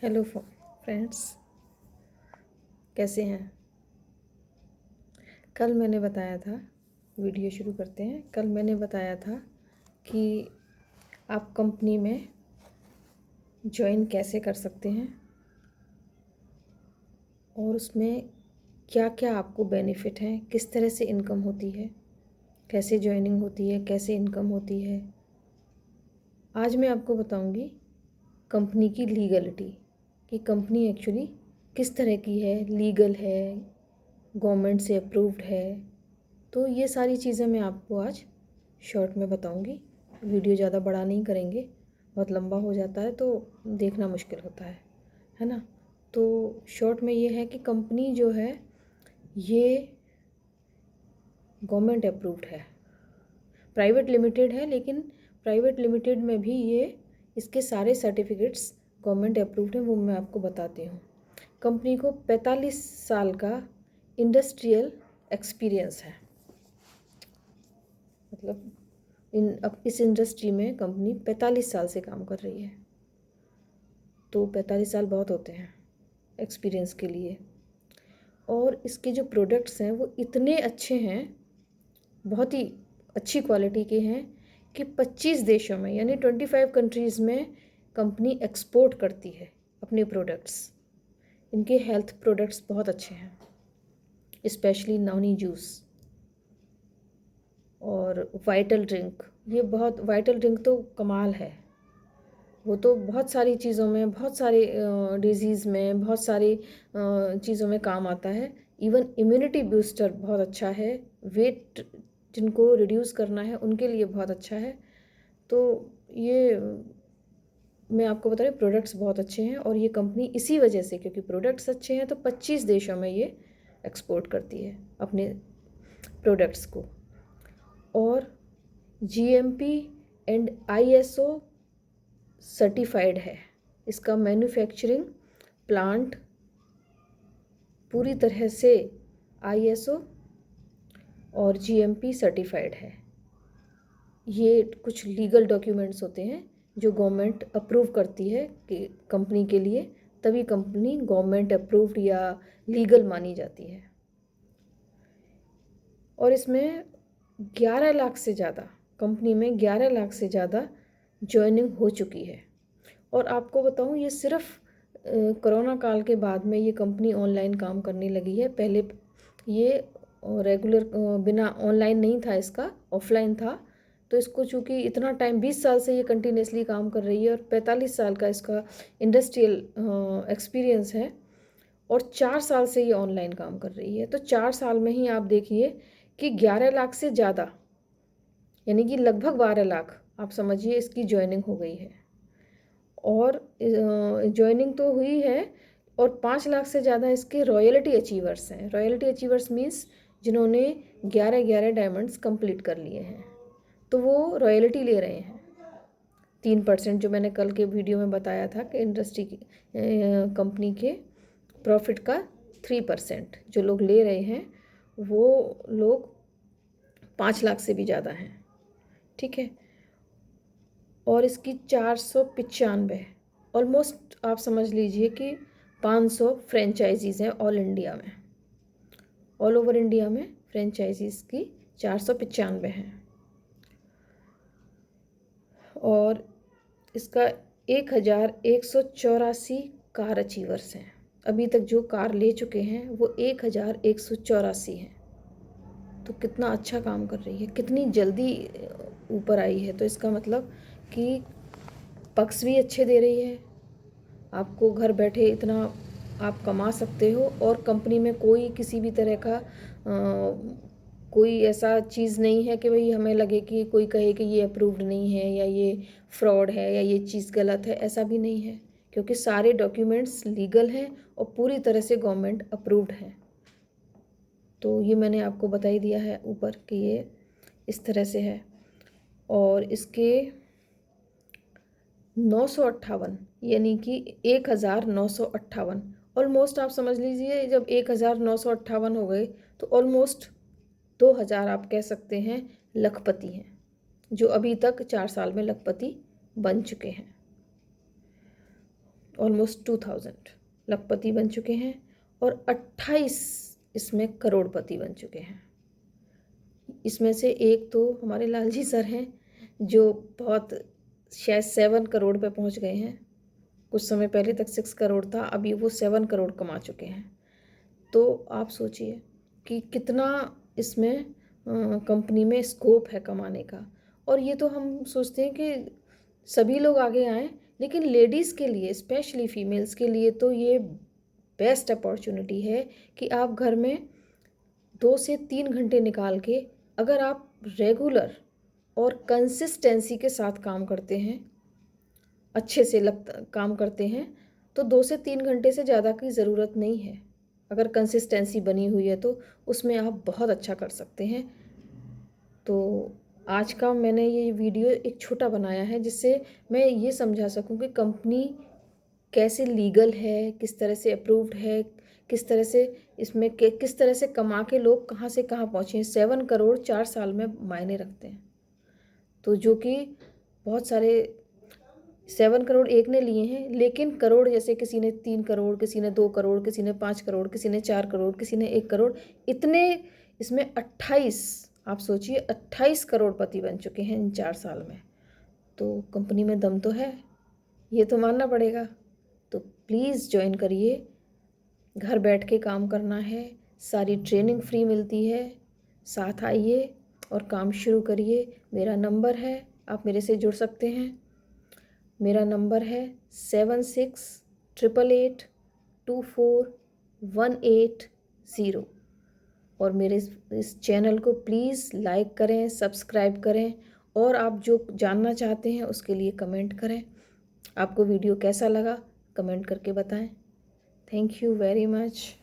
Hello friends, कैसे हैं। कल मैंने बताया था, वीडियो शुरू करते हैं। कल मैंने बताया था कि आप कंपनी में ज्वाइन कैसे कर सकते हैं और उसमें क्या क्या आपको बेनिफिट हैं, किस तरह से इनकम होती है, कैसे ज्वाइनिंग होती है, कैसे इनकम होती है। आज मैं आपको बताऊंगी कंपनी की लीगलिटी, कि कंपनी एक्चुअली किस तरह की है, लीगल है, गवर्नमेंट से अप्रूव्ड है। तो ये सारी चीज़ें मैं आपको आज शॉर्ट में बताऊंगी। वीडियो ज़्यादा बड़ा नहीं करेंगे, बहुत लंबा हो जाता है तो देखना मुश्किल होता है ना। तो शॉर्ट में ये है कि कंपनी जो है ये गवर्नमेंट अप्रूव्ड है, प्राइवेट लिमिटेड है, लेकिन प्राइवेट लिमिटेड में भी ये इसके सारे सर्टिफिकेट्स गवर्नमेंट अप्रूव्ड हैं, वो मैं आपको बताती हूँ। कंपनी को 45 साल का इंडस्ट्रियल एक्सपीरियंस है, मतलब अब इस इंडस्ट्री में कंपनी 45 साल से काम कर रही है। तो 45 साल बहुत होते हैं एक्सपीरियंस के लिए। और इसके जो प्रोडक्ट्स हैं वो इतने अच्छे हैं, बहुत ही अच्छी क्वालिटी के हैं कि 25 देशों में यानी 25 कंट्रीज़ में कंपनी एक्सपोर्ट करती है अपने प्रोडक्ट्स। इनके हेल्थ प्रोडक्ट्स बहुत अच्छे हैं, स्पेशली नवनी जूस और वाइटल ड्रिंक। ये बहुत, वाइटल ड्रिंक तो कमाल है। वो तो बहुत सारी चीज़ों में, बहुत सारे डिजीज़ में, बहुत सारी चीज़ों में काम आता है। इवन इम्यूनिटी बूस्टर बहुत अच्छा है, वेट जिनको रिड्यूस करना है उनके लिए बहुत अच्छा है। तो ये मैं आपको बता रही हूँ, प्रोडक्ट्स बहुत अच्छे हैं और ये कंपनी इसी वजह से, क्योंकि प्रोडक्ट्स अच्छे हैं तो 25 देशों में ये एक्सपोर्ट करती है अपने प्रोडक्ट्स को। और जीएमपी एंड आईएसओ सर्टिफाइड है। इसका मैन्युफैक्चरिंग प्लांट पूरी तरह से आईएसओ और जीएमपी सर्टिफाइड है। ये कुछ लीगल डॉक्यूमेंट्स होते हैं जो गवर्नमेंट अप्रूव करती है कि कंपनी के लिए, तभी कंपनी गवर्नमेंट अप्रूव्ड या लीगल मानी जाती है। और इसमें 11 लाख से ज़्यादा, कंपनी में 11 लाख से ज़्यादा ज्वाइनिंग हो चुकी है। और आपको बताऊं, ये सिर्फ कोरोना काल के बाद में ये कंपनी ऑनलाइन काम करने लगी है। पहले ये रेगुलर बिना ऑनलाइन नहीं था, इसका ऑफलाइन था। तो इसको चूँकि इतना टाइम 20 साल से ये कंटिन्यूसली काम कर रही है और 45 साल का इसका इंडस्ट्रियल एक्सपीरियंस है और 4 साल से ये ऑनलाइन काम कर रही है। तो 4 साल में ही आप देखिए कि 11 लाख से ज़्यादा, यानी कि लगभग 12 लाख आप समझिए इसकी ज्वाइनिंग हो गई है। और ज्वाइनिंग तो हुई है और 5 लाख से ज़्यादा इसके रॉयल्टी अचीवर्स हैं। रॉयल्टी अचीवर्स मीन्स जिन्होंने 11 डायमंड्स कंप्लीट कर लिए हैं, तो वो रॉयल्टी ले रहे हैं 3%, जो मैंने कल के वीडियो में बताया था कि इंडस्ट्री की कंपनी के प्रॉफिट का 3% जो लोग ले रहे हैं वो लोग 5 लाख से भी ज़्यादा हैं। ठीक है। और इसकी 495, ऑलमोस्ट आप समझ लीजिए कि 500 फ्रेंचाइजीज़ हैं ऑल इंडिया में, ऑल ओवर इंडिया में फ्रेंचाइजीज़ की 495 हैं। और इसका 1184 कार अचीवर्स हैं। अभी तक जो कार ले चुके हैं वो 1184 हैं। तो कितना अच्छा काम कर रही है, कितनी जल्दी ऊपर आई है। तो इसका मतलब कि पक्ष भी अच्छे दे रही है, आपको घर बैठे इतना आप कमा सकते हो। और कंपनी में कोई किसी भी तरह का कोई ऐसा चीज़ नहीं है कि भाई हमें लगे कि कोई कहे कि ये अप्रूव्ड नहीं है या ये फ्रॉड है या ये चीज़ गलत है, ऐसा भी नहीं है, क्योंकि सारे डॉक्यूमेंट्स लीगल हैं और पूरी तरह से गवर्नमेंट अप्रूव्ड हैं। तो ये मैंने आपको बता ही दिया है ऊपर कि ये इस तरह से है। और इसके 958 यानी कि 1958, ऑलमोस्ट आप समझ लीजिए जब 1958 हो गए तो ऑलमोस्ट 2000 आप कह सकते हैं लखपति हैं, जो अभी तक 4 साल में लखपति बन चुके हैं। ऑलमोस्ट 2000 लखपति बन चुके हैं और 28 इसमें करोड़पति बन चुके हैं। इसमें से एक तो हमारे लालजी सर हैं जो बहुत शायद 7 करोड़ पे पहुंच गए हैं। कुछ समय पहले तक 6 करोड़ था, अभी वो 7 करोड़ कमा चुके हैं। तो आप सोचिए कि कितना इसमें कंपनी में स्कोप है कमाने का। और ये तो हम सोचते हैं कि सभी लोग आगे आएँ, लेकिन लेडीज़ के लिए, स्पेशली फीमेल्स के लिए तो ये बेस्ट अपॉर्चुनिटी है कि आप घर में 2 से 3 घंटे निकाल के अगर आप रेगुलर और कंसिस्टेंसी के साथ काम करते हैं, अच्छे से काम करते हैं, तो 2 से 3 घंटे से ज़्यादा की ज़रूरत नहीं है। अगर कंसिस्टेंसी बनी हुई है तो उसमें आप बहुत अच्छा कर सकते हैं। तो आज का मैंने ये वीडियो एक छोटा बनाया है जिससे मैं ये समझा सकूं कि कंपनी कैसे लीगल है, किस तरह से अप्रूव्ड है, किस तरह से इसमें किस तरह से कमा के लोग कहाँ से कहाँ पहुँचे हैं। 7 करोड़ 4 साल में मायने रखते हैं। तो जो कि बहुत सारे 7 करोड़ एक ने लिए हैं, लेकिन करोड़ जैसे किसी ने 3 करोड़, किसी ने 2 करोड़, किसी ने 5 करोड़, किसी ने 4 करोड़, किसी ने 1 करोड़, इतने इसमें 28, आप सोचिए 28 करोड़पति बन चुके हैं इन 4 साल में। तो कंपनी में दम तो है, ये तो मानना पड़ेगा। तो प्लीज़ ज्वाइन करिए, घर बैठ के काम करना है, सारी ट्रेनिंग फ्री मिलती है, साथ आइए और काम शुरू करिए। मेरा नंबर है, आप मेरे से जुड़ सकते हैं। मेरा नंबर है 7688241880। और मेरे इस चैनल को प्लीज़ लाइक करें, सब्सक्राइब करें, और आप जो जानना चाहते हैं उसके लिए कमेंट करें। आपको वीडियो कैसा लगा कमेंट करके बताएं। Thank you very much.